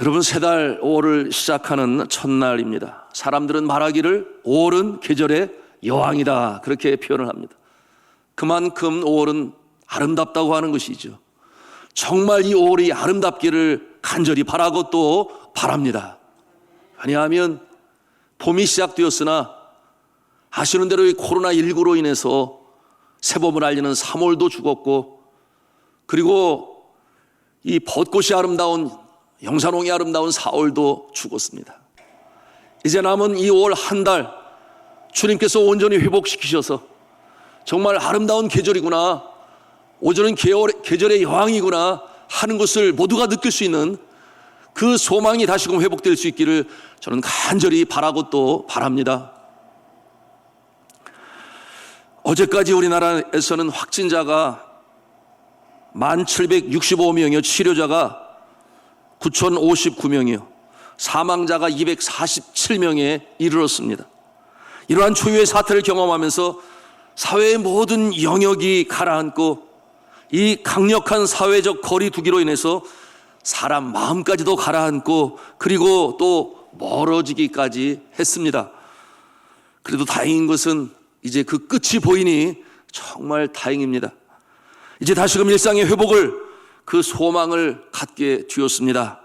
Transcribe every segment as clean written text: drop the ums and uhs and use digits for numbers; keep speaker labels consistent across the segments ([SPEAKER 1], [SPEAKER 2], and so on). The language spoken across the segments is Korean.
[SPEAKER 1] 여러분, 새 달 5월을 시작하는 첫날입니다. 사람들은 말하기를 5월은 계절의 여왕이다, 그렇게 표현을 합니다. 그만큼 5월은 아름답다고 하는 것이죠. 정말 이 5월이 아름답기를 간절히 바라고 또 바랍니다. 왜냐하면 봄이 시작되었으나 아시는 대로 이 코로나19로 인해서 새봄을 알리는 3월도 죽었고, 그리고 이 벚꽃이 아름다운, 영산홍이 아름다운 4월도 죽었습니다. 이제 남은 이 5월 한 달, 주님께서 온전히 회복시키셔서 정말 아름다운 계절이구나, 오늘은 계절의 여왕이구나 하는 것을 모두가 느낄 수 있는 그 소망이 다시금 회복될 수 있기를 저는 간절히 바라고 또 바랍니다. 어제까지 우리나라에서는 확진자가 1,765명이요, 치료자가 9,059명이요, 사망자가 247명에 이르렀습니다. 이러한 초유의 사태를 경험하면서 사회의 모든 영역이 가라앉고 이 강력한 사회적 거리 두기로 인해서 사람 마음까지도 가라앉고 그리고 또 멀어지기까지 했습니다. 그래도 다행인 것은 이제 그 끝이 보이니 정말 다행입니다. 이제 다시금 일상의 회복을, 그 소망을 갖게 되었습니다.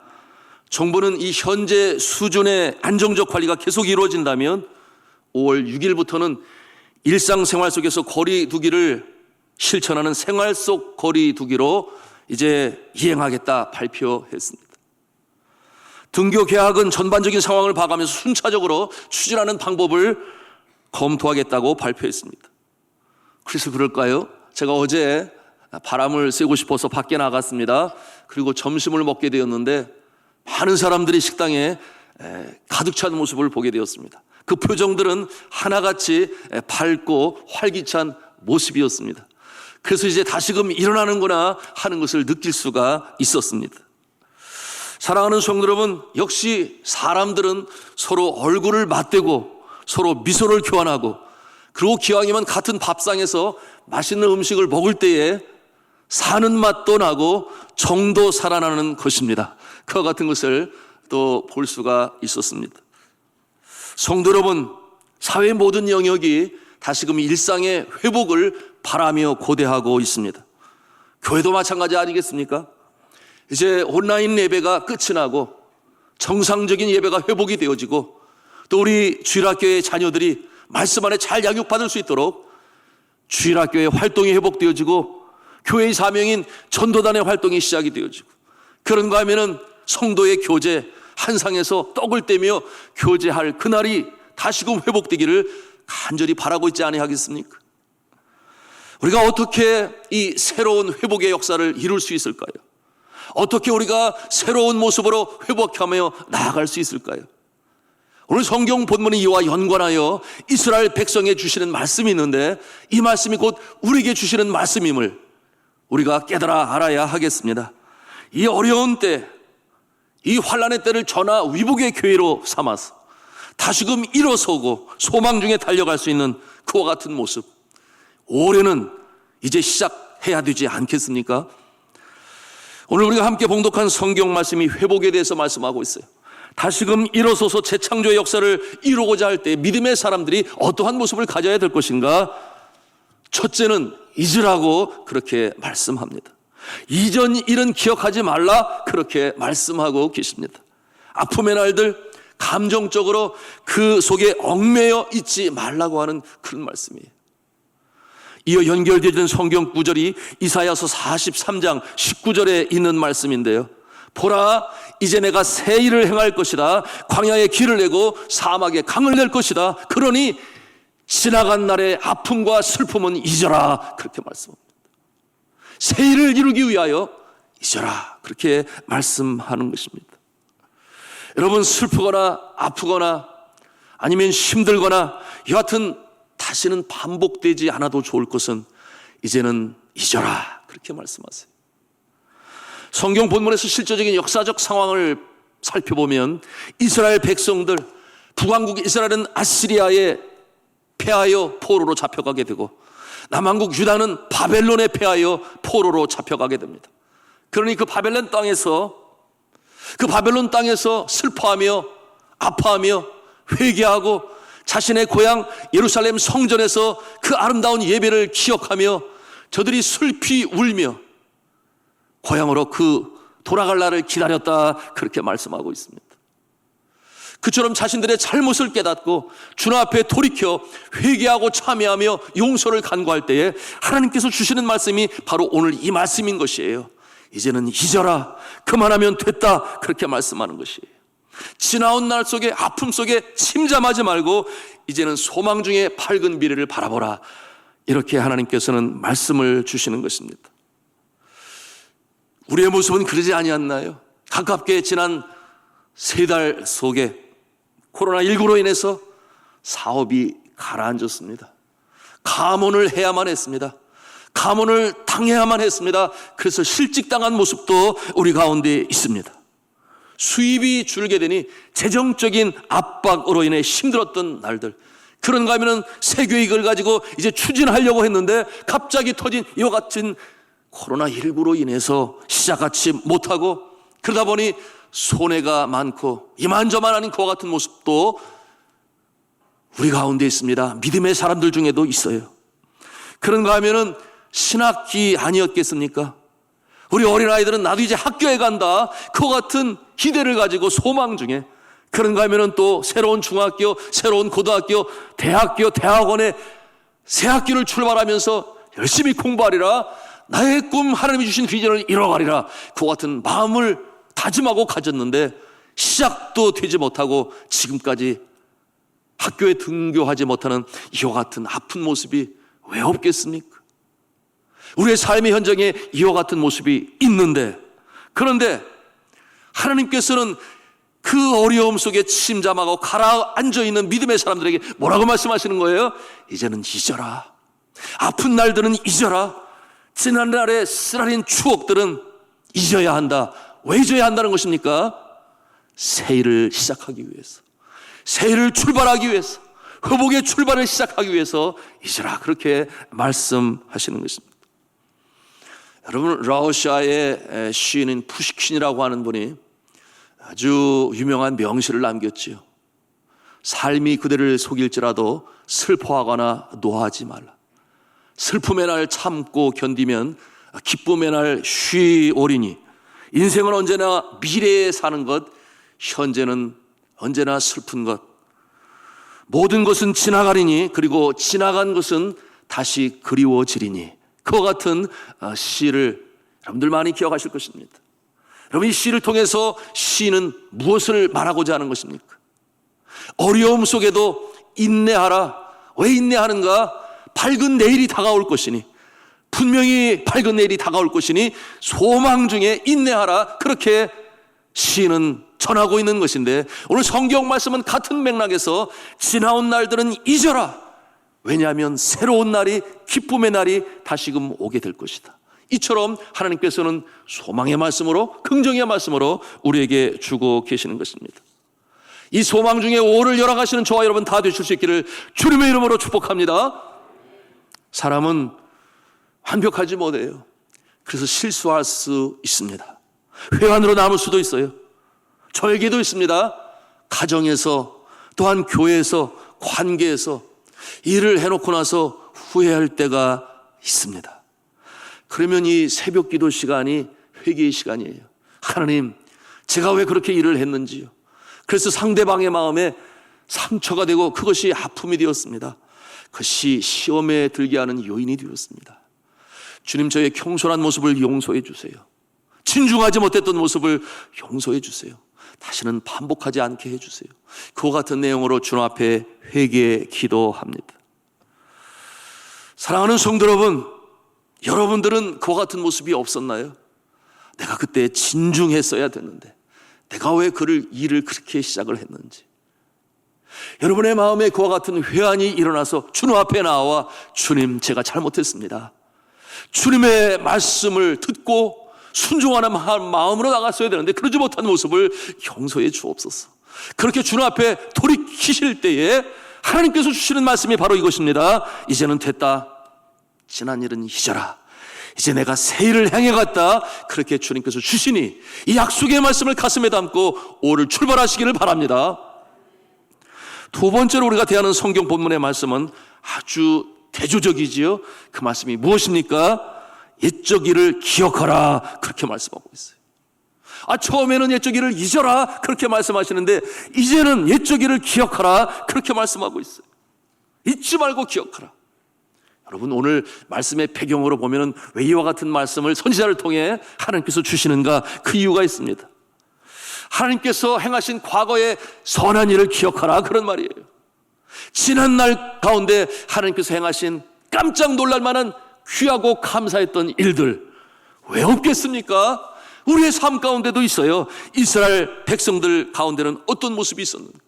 [SPEAKER 1] 정부는 이 현재 수준의 안정적 관리가 계속 이루어진다면 5월 6일부터는 일상생활 속에서 거리 두기를 실천하는 생활 속 거리 두기로 이제 이행하겠다 발표했습니다. 등교 개학은 전반적인 상황을 봐가면서 순차적으로 추진하는 방법을 검토하겠다고 발표했습니다. 그래서 그럴까요? 제가 어제 바람을 쐬고 싶어서 밖에 나갔습니다. 그리고 점심을 먹게 되었는데 많은 사람들이 식당에 가득 찬 모습을 보게 되었습니다. 그 표정들은 하나같이 밝고 활기찬 모습이었습니다. 그래서 이제 다시금 일어나는구나 하는 것을 느낄 수가 있었습니다. 사랑하는 성도 여러분, 역시 사람들은 서로 얼굴을 맞대고 서로 미소를 교환하고, 그리고 기왕이면 같은 밥상에서 맛있는 음식을 먹을 때에 사는 맛도 나고 정도 살아나는 것입니다. 그와 같은 것을 또 볼 수가 있었습니다. 성도 여러분, 사회의 모든 영역이 다시금 일상의 회복을 바라며 고대하고 있습니다. 교회도 마찬가지 아니겠습니까? 이제 온라인 예배가 끝이 나고 정상적인 예배가 회복이 되어지고, 또 우리 주일학교의 자녀들이 말씀 안에 잘 양육받을 수 있도록 주일학교의 활동이 회복되어지고, 교회의 사명인 전도단의 활동이 시작이 되어지고, 그런가 하면은 성도의 교제, 한상에서 떡을 떼며 교제할 그날이 다시금 회복되기를 간절히 바라고 있지 아니하겠습니까? 우리가 어떻게 이 새로운 회복의 역사를 이룰 수 있을까요? 어떻게 우리가 새로운 모습으로 회복하며 나아갈 수 있을까요? 오늘 성경 본문이 이와 연관하여 이스라엘 백성에 주시는 말씀이 있는데, 이 말씀이 곧 우리에게 주시는 말씀임을 우리가 깨달아 알아야 하겠습니다. 이 어려운 때, 이 환난의 때를 전하 위복의 교회로 삼아서 다시금 일어서고 소망 중에 달려갈 수 있는 그와 같은 모습, 올해는 이제 시작해야 되지 않겠습니까? 오늘 우리가 함께 봉독한 성경 말씀이 회복에 대해서 말씀하고 있어요. 다시금 일어서서 재창조의 역사를 이루고자 할 때 믿음의 사람들이 어떠한 모습을 가져야 될 것인가? 첫째는 잊으라고 그렇게 말씀합니다. 이전 일은 기억하지 말라, 그렇게 말씀하고 계십니다. 아픔의 날들, 감정적으로 그 속에 얽매여 있지 말라고 하는 그런 말씀이에요. 이어 연결되어진 성경 구절이 이사야서 43장 19절에 있는 말씀인데요. 보라, 이제 내가 새 일을 행할 것이다. 광야에 길을 내고 사막에 강을 낼 것이다. 그러니 지나간 날의 아픔과 슬픔은 잊어라, 그렇게 말씀합니다. 새 일을 이루기 위하여 잊어라, 그렇게 말씀하는 것입니다. 여러분, 슬프거나 아프거나 아니면 힘들거나 여하튼 다시는 반복되지 않아도 좋을 것은 이제는 잊어라, 그렇게 말씀하세요. 성경 본문에서 실제적인 역사적 상황을 살펴보면 이스라엘 백성들, 북왕국 이스라엘은 아시리아에 패하여 포로로 잡혀가게 되고, 남왕국 유다는 바벨론에 패하여 포로로 잡혀가게 됩니다. 그러니 그 바벨론 땅에서 그 바벨론 땅에서 슬퍼하며 아파하며 회개하고 자신의 고향 예루살렘 성전에서 그 아름다운 예배를 기억하며 저들이 슬피 울며 고향으로 돌아갈 날을 기다렸다, 그렇게 말씀하고 있습니다. 그처럼 자신들의 잘못을 깨닫고 주님 앞에 돌이켜 회개하고 참회하며 용서를 간구할 때에 하나님께서 주시는 말씀이 바로 오늘 이 말씀인 것이에요. 이제는 잊어라, 그만하면 됐다, 그렇게 말씀하는 것이에요. 지나온 날 속에, 아픔 속에 침잠하지 말고 이제는 소망 중에 밝은 미래를 바라보라, 이렇게 하나님께서는 말씀을 주시는 것입니다. 우리의 모습은 그러지 아니었나요? 가깝게 지난 3달 속에 코로나19로 인해서 사업이 가라앉았습니다. 감원을 해야만 했습니다. 감원을 당해야만 했습니다. 그래서 실직당한 모습도 우리 가운데 있습니다. 수입이 줄게 되니 재정적인 압박으로 인해 힘들었던 날들, 그런가 하면은 새 계획을 가지고 이제 추진하려고 했는데 갑자기 터진 이와 같은 코로나19로 인해서 시작하지 못하고, 그러다 보니 손해가 많고 이만저만한 그와 같은 모습도 우리 가운데 있습니다. 믿음의 사람들 중에도 있어요. 그런가 하면은 신학기 아니었겠습니까? 우리 어린아이들은 나도 이제 학교에 간다, 그와 같은 기대를 가지고 소망 중에, 그런가 하면은 또 새로운 중학교, 새로운 고등학교, 대학교, 대학원에 새 학기를 출발하면서 열심히 공부하리라, 나의 꿈, 하나님이 주신 비전을 이뤄가리라, 그와 같은 마음을 다짐하고 가졌는데 시작도 되지 못하고 지금까지 학교에 등교하지 못하는 이와 같은 아픈 모습이 왜 없겠습니까? 우리의 삶의 현장에 이와 같은 모습이 있는데, 그런데 하나님께서는 그 어려움 속에 침잠하고 가라앉아 있는 믿음의 사람들에게 뭐라고 말씀하시는 거예요? 이제는 잊어라. 아픈 날들은 잊어라. 지난날의 쓰라린 추억들은 잊어야 한다. 왜 잊어야 한다는 것입니까? 새 일을 시작하기 위해서, 새 일을 출발하기 위해서, 회복의 출발을 시작하기 위해서 잊어라, 그렇게 말씀하시는 것입니다. 여러분, 러시아의 시인인 푸시킨이라고 하는 분이 아주 유명한 명시를 남겼지요. 삶이 그대를 속일지라도 슬퍼하거나 노하지 말라. 슬픔의 날 참고 견디면 기쁨의 날 쉬오리니, 인생은 언제나 미래에 사는 것, 현재는 언제나 슬픈 것, 모든 것은 지나가리니, 그리고 지나간 것은 다시 그리워지리니, 그와 같은 시를 여러분들 많이 기억하실 것입니다. 여러분, 이 시를 통해서 시인은 무엇을 말하고자 하는 것입니까? 어려움 속에도 인내하라. 왜 인내하는가? 밝은 내일이 다가올 것이니, 분명히 밝은 내일이 다가올 것이니 소망 중에 인내하라, 그렇게 시인은 전하고 있는 것인데, 오늘 성경 말씀은 같은 맥락에서 지나온 날들은 잊어라. 왜냐하면 새로운 날이, 기쁨의 날이 다시금 오게 될 것이다. 이처럼 하나님께서는 소망의 말씀으로, 긍정의 말씀으로 우리에게 주고 계시는 것입니다. 이 소망 중에 오를 열어가시는 저와 여러분 다 되실 수 있기를 주님의 이름으로 축복합니다. 사람은 완벽하지 못해요. 그래서 실수할 수 있습니다. 회한으로 남을 수도 있어요. 저에게도 있습니다. 가정에서, 또한 교회에서, 관계에서 일을 해놓고 나서 후회할 때가 있습니다. 그러면 이 새벽 기도 시간이 회개의 시간이에요. 하나님, 제가 왜 그렇게 일을 했는지요. 그래서 상대방의 마음에 상처가 되고 그것이 아픔이 되었습니다. 그것이 시험에 들게 하는 요인이 되었습니다. 주님, 저의 겸손한 모습을 용서해 주세요. 진중하지 못했던 모습을 용서해 주세요. 다시는 반복하지 않게 해주세요. 그와 같은 내용으로 주님 앞에 회개 기도합니다. 사랑하는 성도 여러분, 여러분들은 그와 같은 모습이 없었나요? 내가 그때 진중했어야 됐는데, 내가 왜 일을 그렇게 시작을 했는지. 여러분의 마음에 그와 같은 회한이 일어나서 주님 앞에 나와, 주님, 제가 잘못했습니다. 주님의 말씀을 듣고 순종하는 마음으로 나갔어야 되는데 그러지 못한 모습을 용서해 주옵소서. 그렇게 주님 앞에 돌이키실 때에 하나님께서 주시는 말씀이 바로 이것입니다. 이제는 됐다. 지난 일은 잊어라. 이제 내가 새 일을 행해갔다. 그렇게 주님께서 주시니 이 약속의 말씀을 가슴에 담고 오늘 출발하시기를 바랍니다. 두 번째로 우리가 대하는 성경 본문의 말씀은 아주 대조적이지요. 그 말씀이 무엇입니까? 옛적 일을 기억하라. 그렇게 말씀하고 있어요. 처음에는 옛적 일을 잊어라. 그렇게 말씀하시는데 이제는 옛적 일을 기억하라. 그렇게 말씀하고 있어요. 잊지 말고 기억하라. 여러분, 오늘 말씀의 배경으로 보면은 왜 이와 같은 말씀을 선지자를 통해 하나님께서 주시는가? 그 이유가 있습니다. 하나님께서 행하신 과거의 선한 일을 기억하라. 그런 말이에요. 지난 날 가운데 하나님께서 행하신 깜짝 놀랄 만한 귀하고 감사했던 일들 왜 없겠습니까? 우리의 삶 가운데도 있어요. 이스라엘 백성들 가운데는 어떤 모습이 있었는가?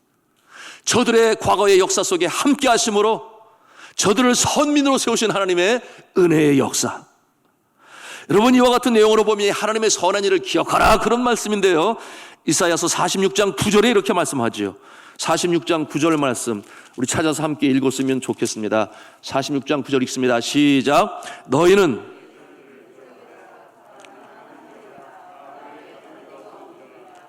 [SPEAKER 1] 저들의 과거의 역사 속에 함께 하심으로 저들을 선민으로 세우신 하나님의 은혜의 역사. 여러분, 이와 같은 내용으로 보면 하나님의 선한 일을 기억하라. 그런 말씀인데요. 이사야서 46장 9절에 이렇게 말씀하지요. 46장 9절 말씀 우리 찾아서 함께 읽었으면 좋겠습니다. 46장 9절 읽습니다. 시작. 너희는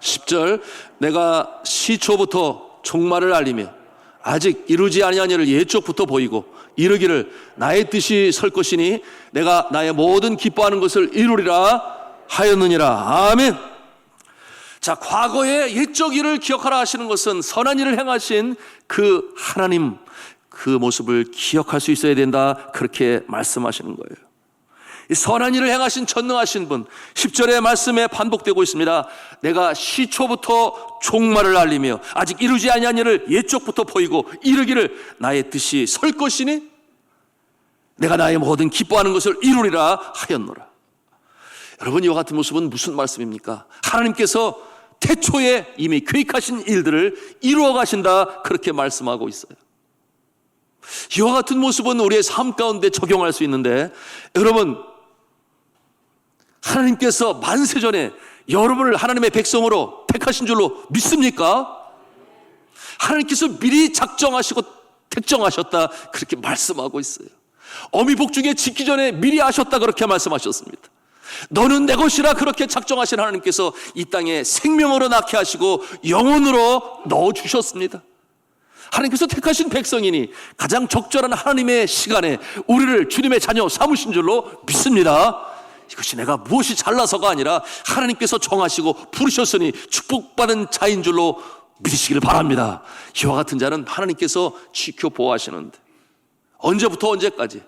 [SPEAKER 1] (10절) 내가 시초부터 종말을 알리며 아직 이루지 아니한 일을 예적부터 보이고 이르기를 나의 뜻이 설 것이니 내가 나의 모든 기뻐하는 것을 이루리라 하였느니라. 아멘. 자, 과거의 옛적 일을 기억하라 하시는 것은 선한 일을 행하신 그 하나님, 그 모습을 기억할 수 있어야 된다. 그렇게 말씀하시는 거예요. 이 선한 일을 행하신 전능하신 분, 10절의 말씀에 반복되고 있습니다. 내가 시초부터 종말을 알리며 아직 이루지 아니한 일을 옛적부터 보이고 이르기를 나의 뜻이 설 것이니 내가 나의 모든 기뻐하는 것을 이루리라 하였노라. 여러분, 이와 같은 모습은 무슨 말씀입니까? 하나님께서 태초에 이미 계획하신 일들을 이루어 가신다. 그렇게 말씀하고 있어요. 이와 같은 모습은 우리의 삶 가운데 적용할 수 있는데, 여러분, 하나님께서 만세전에 여러분을 하나님의 백성으로 택하신 줄로 믿습니까? 하나님께서 미리 작정하시고 택정하셨다. 그렇게 말씀하고 있어요. 어미 복중에 짓기 전에 미리 아셨다. 그렇게 말씀하셨습니다. 너는 내 것이라 그렇게 작정하신 하나님께서 이 땅에 생명으로 낳게 하시고 영혼으로 넣어주셨습니다. 하나님께서 택하신 백성이니 가장 적절한 하나님의 시간에 우리를 주님의 자녀 삼으신 줄로 믿습니다. 이것이 내가 무엇이 잘나서가 아니라 하나님께서 정하시고 부르셨으니 축복받은 자인 줄로 믿으시기를 바랍니다. 이와 같은 자는 하나님께서 지켜 보호하시는데 언제부터 언제까지?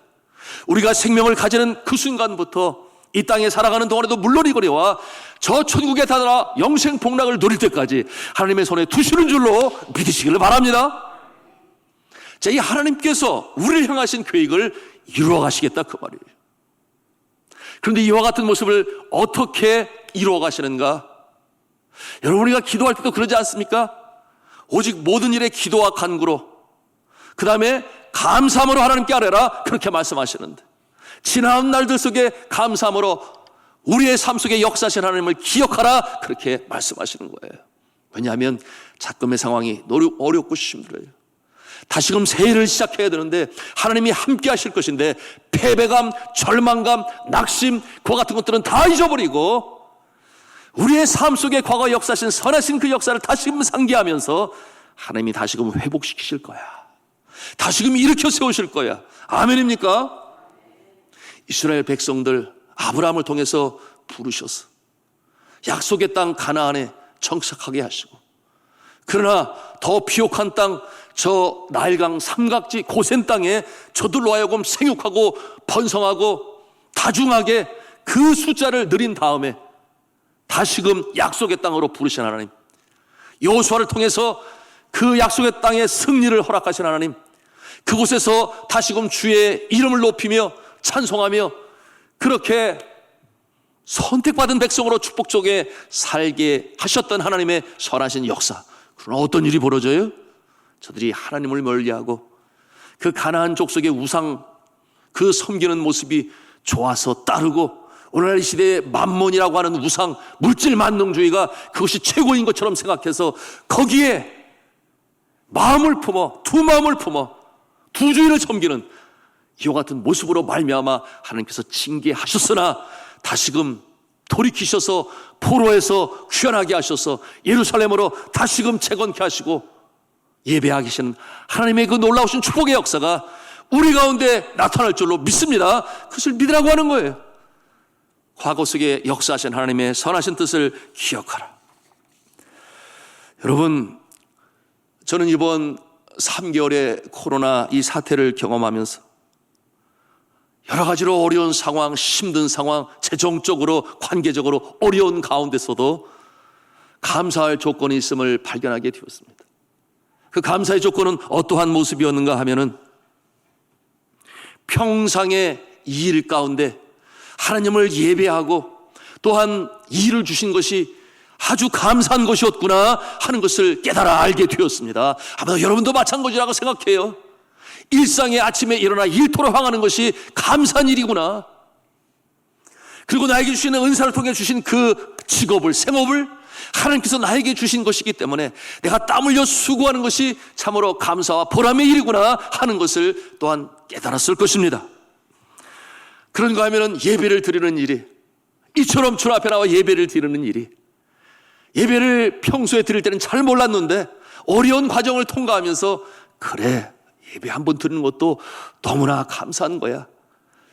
[SPEAKER 1] 우리가 생명을 가지는 그 순간부터 이 땅에 살아가는 동안에도 물론이거니와 저 천국에 다다라 영생 복락을 누릴 때까지 하나님의 손에 두시는 줄로 믿으시기를 바랍니다. 자, 이 하나님께서 우리를 향하신 계획을 이루어 가시겠다 그 말이에요. 그런데 이와 같은 모습을 어떻게 이루어 가시는가? 여러분, 우리가 기도할 때도 그러지 않습니까? 오직 모든 일에 기도와 간구로, 그 다음에 감사함으로 하나님께 아뢰라. 그렇게 말씀하시는데 지나온 날들 속에 감사함으로 우리의 삶 속에 역사하신 하나님을 기억하라. 그렇게 말씀하시는 거예요. 왜냐하면 작금의 상황이 어렵고 힘들어요. 다시금 새해를 시작해야 되는데 하나님이 함께 하실 것인데 패배감, 절망감, 낙심, 그와 같은 것들은 다 잊어버리고 우리의 삶 속에 과거 역사하신 선하신 그 역사를 다시금 상기하면서 하나님이 다시금 회복시키실 거야. 다시금 일으켜 세우실 거야. 아멘입니까? 이스라엘 백성들 아브라함을 통해서 부르셔서 약속의 땅 가나안에 정착하게 하시고, 그러나 더 비옥한 땅, 저 나일강 삼각지 고센 땅에 저들로 하여금 생육하고 번성하고 다중하게 그 숫자를 늘린 다음에 다시금 약속의 땅으로 부르신 하나님, 여호수아를 통해서 그 약속의 땅의 승리를 허락하신 하나님, 그곳에서 다시금 주의 이름을 높이며 찬송하며 그렇게 선택받은 백성으로 축복 속에 살게 하셨던 하나님의 선하신 역사. 그러나 어떤 일이 벌어져요? 저들이 하나님을 멀리하고 그 가나안 족속의 우상, 그 섬기는 모습이 좋아서 따르고, 오늘날 이 시대의 만몬이라고 하는 우상, 물질 만능주의가 그것이 최고인 것처럼 생각해서 거기에 마음을 품어, 두 마음을 품어 두 주인을 섬기는 이와 같은 모습으로 말미암아 하나님께서 징계하셨으나 다시금 돌이키셔서 포로에서 귀환하게 하셔서 예루살렘으로 다시금 재건케 하시고 예배하게 하시는 하나님의 그 놀라우신 축복의 역사가 우리 가운데 나타날 줄로 믿습니다. 그것을 믿으라고 하는 거예요. 과거 속에 역사하신 하나님의 선하신 뜻을 기억하라. 여러분, 저는 이번 3개월의 코로나 이 사태를 경험하면서 여러 가지로 어려운 상황, 힘든 상황, 재정적으로, 관계적으로 어려운 가운데서도 감사할 조건이 있음을 발견하게 되었습니다. 그 감사의 조건은 어떠한 모습이었는가 하면은 평상의 일 가운데 하나님을 예배하고 또한 일을 주신 것이 아주 감사한 것이었구나 하는 것을 깨달아 알게 되었습니다. 아마 여러분도 마찬가지라고 생각해요. 일상의 아침에 일어나 일터로 향하는 것이 감사한 일이구나. 그리고 나에게 주시는 은사를 통해 주신 그 직업을, 생업을 하나님께서 나에게 주신 것이기 때문에 내가 땀 흘려 수고하는 것이 참으로 감사와 보람의 일이구나 하는 것을 또한 깨달았을 것입니다. 그런가 하면은 예배를 드리는 일이, 이처럼 주 앞에 나와 예배를 드리는 일이, 예배를 평소에 드릴 때는 잘 몰랐는데 어려운 과정을 통과하면서 그래, 예배 한번 드리는 것도 너무나 감사한 거야.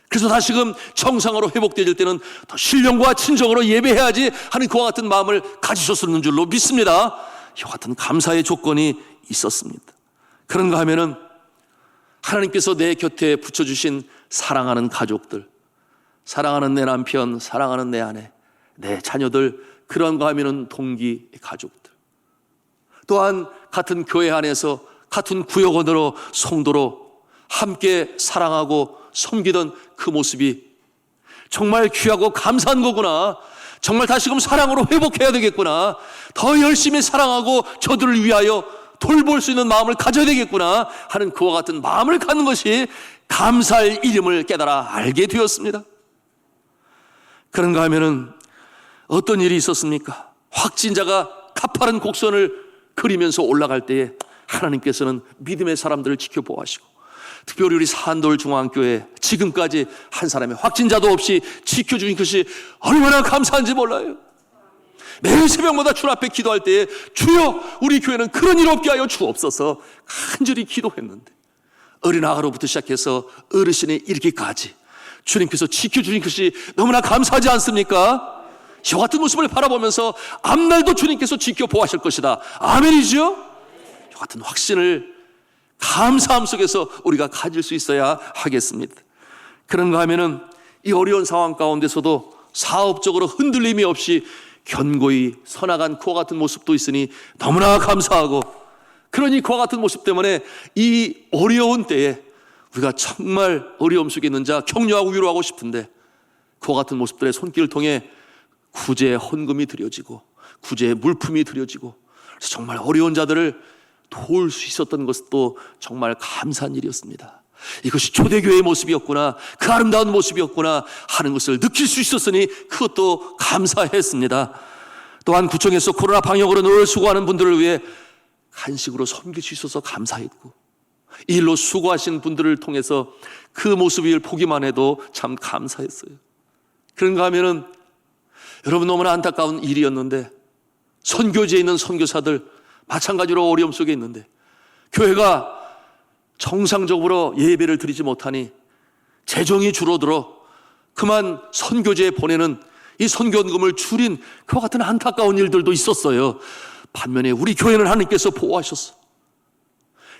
[SPEAKER 1] 그래서 다시금 정상으로 회복되질 때는 더 신령과 친정으로 예배해야지 하는 그와 같은 마음을 가지셨었는 줄로 믿습니다. 이와 같은 감사의 조건이 있었습니다. 그런가 하면은 하나님께서 내 곁에 붙여주신 사랑하는 가족들, 사랑하는 내 남편, 사랑하는 내 아내, 내 자녀들, 그런가 하면은 동기 가족들, 또한 같은 교회 안에서 같은 구역원으로 성도로 함께 사랑하고 섬기던 그 모습이 정말 귀하고 감사한 거구나. 정말 다시금 사랑으로 회복해야 되겠구나. 더 열심히 사랑하고 저들을 위하여 돌볼 수 있는 마음을 가져야 되겠구나 하는 그와 같은 마음을 갖는 것이 감사할 일임을 깨달아 알게 되었습니다. 그런가 하면은 어떤 일이 있었습니까? 확진자가 가파른 곡선을 그리면서 올라갈 때에 하나님께서는 믿음의 사람들을 지켜보아하시고 특별히 우리 산돌 중앙교회 지금까지 한 사람의 확진자도 없이 지켜주신 것이 얼마나 감사한지 몰라요. 매일 새벽마다 주 앞에 기도할 때에 주여 우리 교회는 그런 일 없게 하여 주옵소서 간절히 기도했는데 어린아가로부터 시작해서 어르신에 이르기까지 주님께서 지켜주신 것이 너무나 감사하지 않습니까? 이와 같은 모습을 바라보면서 앞날도 주님께서 지켜보아하실 것이다. 아멘이죠? 이와 같은 확신을 감사함 속에서 우리가 가질 수 있어야 하겠습니다. 그런가 하면은 이 어려운 상황 가운데서도 사업적으로 흔들림이 없이 견고히 서나간 그와 같은 모습도 있으니 너무나 감사하고, 그러니 그와 같은 모습 때문에 이 어려운 때에 우리가 정말 어려움 속에 있는 자 격려하고 위로하고 싶은데 그와 같은 모습들의 손길을 통해 구제의 헌금이 드려지고 구제의 물품이 드려지고 그래서 정말 어려운 자들을 도울 수 있었던 것도 정말 감사한 일이었습니다. 이것이 초대교회의 모습이었구나, 그 아름다운 모습이었구나 하는 것을 느낄 수 있었으니 그것도 감사했습니다. 또한 구청에서 코로나 방역으로 늘 수고하는 분들을 위해 간식으로 섬길 수 있어서 감사했고, 이 일로 수고하신 분들을 통해서 그 모습을 보기만 해도 참 감사했어요. 그런가 하면은 여러분 너무나 안타까운 일이었는데 선교지에 있는 선교사들 마찬가지로 어려움 속에 있는데 교회가 정상적으로 예배를 드리지 못하니 재정이 줄어들어 그만 선교지에 보내는 이 선교원금을 줄인 그와 같은 안타까운 일들도 있었어요. 반면에 우리 교회는 하나님께서 보호하셨어.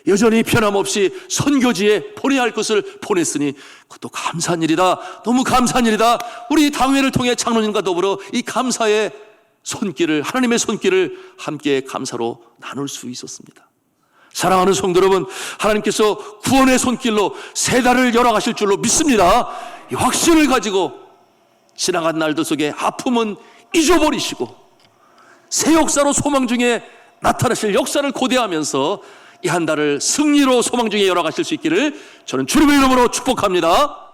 [SPEAKER 1] 여전히 변함없이 선교지에 보내야 할 것을 보냈으니 그것도 감사한 일이다. 너무 감사한 일이다. 우리 당회를 통해 장로님과 더불어 이 감사의 손길을, 하나님의 손길을 함께 감사로 나눌 수 있었습니다. 사랑하는 성도 여러분, 하나님께서 구원의 손길로 새 달을 열어가실 줄로 믿습니다. 이 확신을 가지고 지나간 날들 속에 아픔은 잊어버리시고 새 역사로 소망 중에 나타나실 역사를 고대하면서 이 한 달을 승리로 소망 중에 열어가실 수 있기를 저는 주님의 이름으로 축복합니다.